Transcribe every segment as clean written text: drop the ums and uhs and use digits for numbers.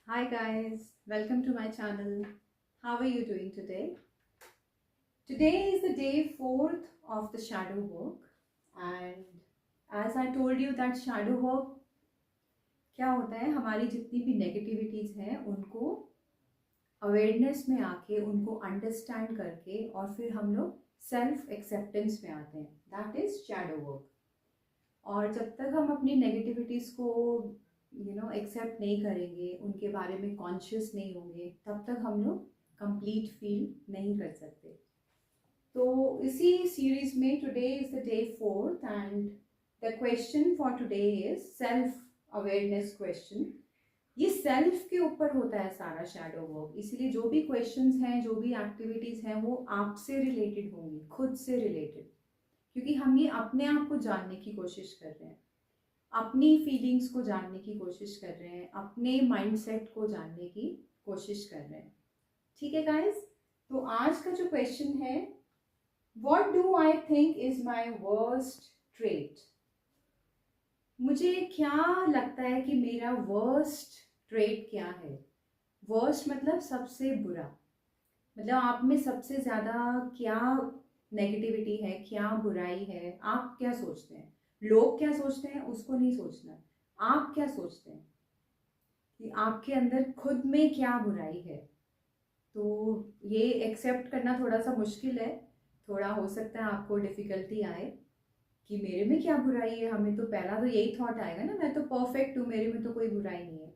Hi guys, welcome to my channel. How are you doing today? Today is the day 4th of the shadow work, and as I told you that shadow work क्या होता है, हमारी जितनी भी negativities हैं उनको awareness में आके उनको अंडरस्टैंड करके और फिर हम लोग सेल्फ एक्सेप्टेंस में आते हैं। That is shadow work. और जब तक हम अपनी नेगेटिविटीज़ को एक्सेप्ट नहीं करेंगे, उनके बारे में कॉन्शियस नहीं होंगे, तब तक हम लोग कंप्लीट फील नहीं कर सकते। तो इसी सीरीज में today is the day 4th and the question for today is self awareness question. ये सेल्फ के ऊपर होता है सारा शैडो वर्क, इसलिए जो भी क्वेश्चंस हैं, जो भी एक्टिविटीज़ हैं, वो आपसे रिलेटेड होंगी, खुद से रिलेटेड, क्योंकि हम ये अपने आप को जानने की कोशिश कर रहे हैं, अपनी फीलिंग्स को जानने की कोशिश कर रहे हैं, अपने माइंडसेट को जानने की कोशिश कर रहे हैं। ठीक है गाइस, तो आज का जो क्वेश्चन है, what do I think is my worst trait. मुझे क्या लगता है कि मेरा वर्स्ट ट्रेट क्या है। वर्स्ट मतलब सबसे बुरा, मतलब आप में सबसे ज़्यादा क्या नेगेटिविटी है, क्या बुराई है, आप क्या सोचते हैं। लोग क्या सोचते हैं उसको नहीं सोचना, आप क्या सोचते हैं कि आपके अंदर खुद में क्या बुराई है। तो ये एक्सेप्ट करना थोड़ा सा मुश्किल है, थोड़ा हो सकता है आपको डिफ़िकल्टी आए कि मेरे में क्या बुराई है। हमें तो पहला तो यही थॉट आएगा ना, मैं तो परफेक्ट हूँ, मेरे में तो कोई बुराई नहीं है।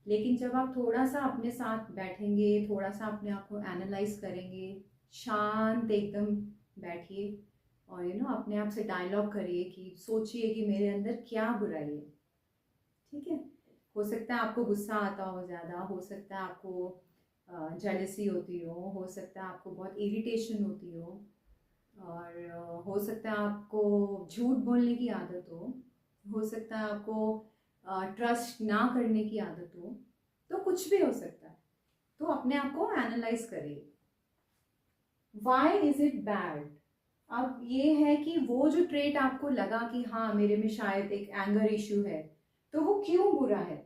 लेकिन जब आप थोड़ा सा अपने साथ बैठेंगे, थोड़ा सा अपने आप को एनालाइज करेंगे, शांत एकदम बैठिए और अपने आप से डायलॉग करिए कि सोचिए कि मेरे अंदर क्या बुराई है। ठीक है, हो सकता है आपको गुस्सा आता हो ज़्यादा, हो सकता है आपको जेलसी होती हो सकता है आपको बहुत इरिटेशन होती और हो सकता है आपको झूठ बोलने की आदत हो सकता है आपको ट्रस्ट ना करने की आदत हो, तो कुछ भी हो सकता है। तो अपने आप को एनालाइज करिए, वाई इज इट बैड। अब ये है कि वो जो ट्रेट आपको लगा कि हाँ मेरे में शायद एक एंगर इश्यू है, तो वो क्यों बुरा है।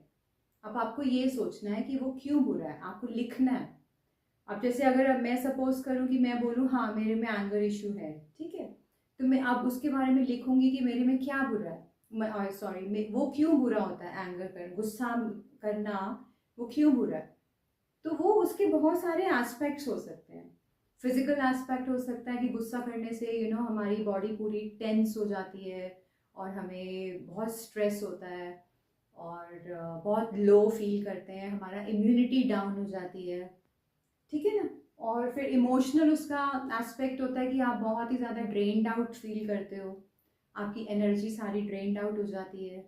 अब आपको ये सोचना है कि वो क्यों बुरा है, आपको लिखना है। अब जैसे अगर अब मैं सपोज करूं कि मैं बोलूं हाँ मेरे में एंगर इशू है, ठीक है, तो मैं अब उसके बारे में लिखूंगी कि मेरे में क्या बुरा है, सॉरी वो क्यों बुरा होता है, एंगर कर गुस्सा करना वो क्यों बुरा है। तो वो उसके बहुत सारे एस्पेक्ट्स हो सकते हैं। फिजिकल एस्पेक्ट हो सकता है कि गुस्सा करने से हमारी बॉडी पूरी टेंस हो जाती है और हमें बहुत स्ट्रेस होता है और बहुत लो फील करते हैं, हमारा इम्यूनिटी डाउन हो जाती है। ठीक है ना। और फिर इमोशनल उसका एस्पेक्ट होता है कि आप बहुत ही ज़्यादा ड्रेन्ड आउट फील करते हो, आपकी एनर्जी सारी ड्रेन्ड आउट हो जाती है।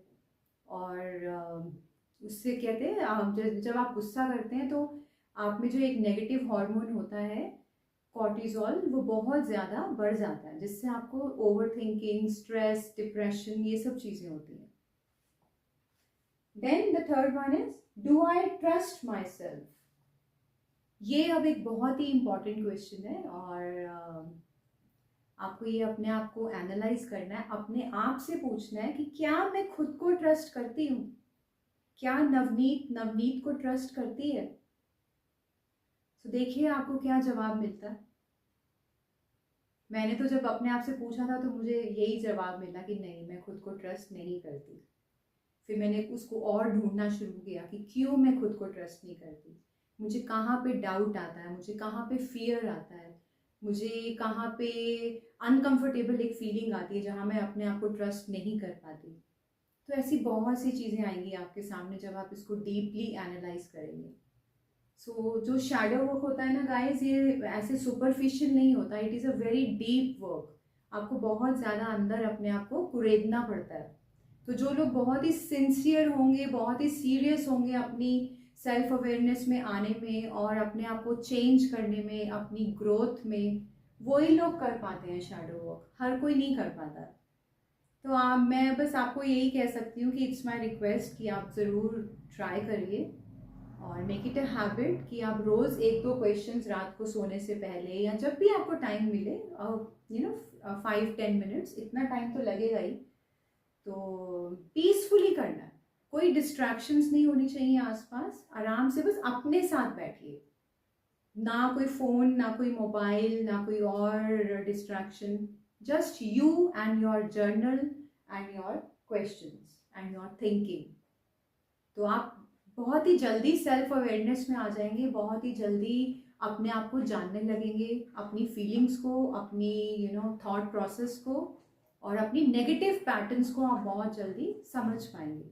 और उससे कहते हैं जब आप गुस्सा करते हैं तो आप में जो एक नेगेटिव हार्मोन होता है कॉर्टिजोल, वो बहुत ज़्यादा बढ़ जाता है, जिससे आपको ओवर थिंकिंग, स्ट्रेस, डिप्रेशन, ये सब चीज़ें होती हैं। Then the third one is, do I trust myself. ये अब एक बहुत ही इम्पॉर्टेंट क्वेश्चन है और आपको ये अपने आप को एनालाइज करना है, अपने आप से पूछना है कि क्या मैं खुद को ट्रस्ट करती हूँ, क्या नवनीत नवनीत को ट्रस्ट करती है। तो देखिए आपको क्या जवाब मिलता है। मैंने तो जब अपने आप से पूछा था तो मुझे यही जवाब मिला कि नहीं, मैं खुद को ट्रस्ट नहीं करती। फिर मैंने उसको और ढूंढना शुरू किया कि क्यों मैं खुद को ट्रस्ट नहीं करती, मुझे कहाँ पे डाउट आता है, मुझे कहाँ पे फियर आता है, मुझे कहाँ पे अनकंफर्टेबल एक फीलिंग आती है जहाँ मैं अपने आप को ट्रस्ट नहीं कर पाती। तो ऐसी बहुत सी चीज़ें आएंगी आपके सामने जब आप इसको डीपली एनालाइज करेंगे। जो शैडो वर्क होता है ना गाइस, ये ऐसे सुपरफिशियल नहीं होता, it is a very deep work. आपको बहुत ज़्यादा अंदर अपने आप को कुरेदना पड़ता है। तो जो लोग बहुत ही सिंसियर होंगे, बहुत ही सीरियस होंगे अपनी सेल्फ अवेयरनेस में आने में और अपने आप को चेंज करने में, अपनी ग्रोथ में, वही लोग कर पाते हैं शैडो वर्क, हर कोई नहीं कर पाता। तो मैं बस आपको यही कह सकती हूँ कि इट्स माई रिक्वेस्ट कि आप ज़रूर ट्राई करिए और मेक इट अ हैबिट कि आप रोज़ एक दो क्वेश्चंस रात को सोने से पहले या जब भी आपको टाइम मिले, 5-10 मिनट्स, इतना टाइम तो लगेगा ही, तो पीसफुली करना है। कोई डिस्ट्रैक्शंस नहीं होनी चाहिए आसपास, आराम से बस अपने साथ बैठिए, ना कोई फ़ोन, ना कोई मोबाइल, ना कोई और distraction, just you and your journal and your questions and your thinking. तो आप बहुत ही जल्दी सेल्फ अवेयरनेस में आ जाएंगे, बहुत ही जल्दी अपने आप को जानने लगेंगे, अपनी फीलिंग्स को, अपनी थॉट प्रोसेस को, और अपनी नेगेटिव पैटर्न्स को आप बहुत जल्दी समझ पाएंगे।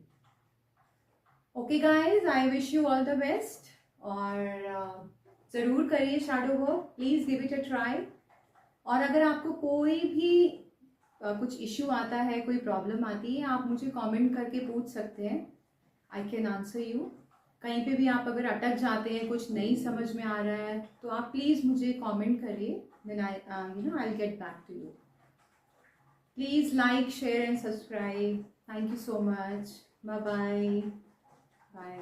Okay guys, I wish you all the best, और ज़रूर करिए shadow work, please give it a try. और अगर आपको कोई भी कुछ इश्यू आता है, कोई प्रॉब्लम आती है, आप मुझे कमेंट करके पूछ सकते हैं, आई कैन आंसर यू। कहीं पे भी आप अगर अटक जाते हैं, कुछ नहीं समझ में आ रहा है, तो आप प्लीज़ मुझे कमेंट करिए, then I get back to you. Please like, share and subscribe. Thank you so much. Bye bye. Bye.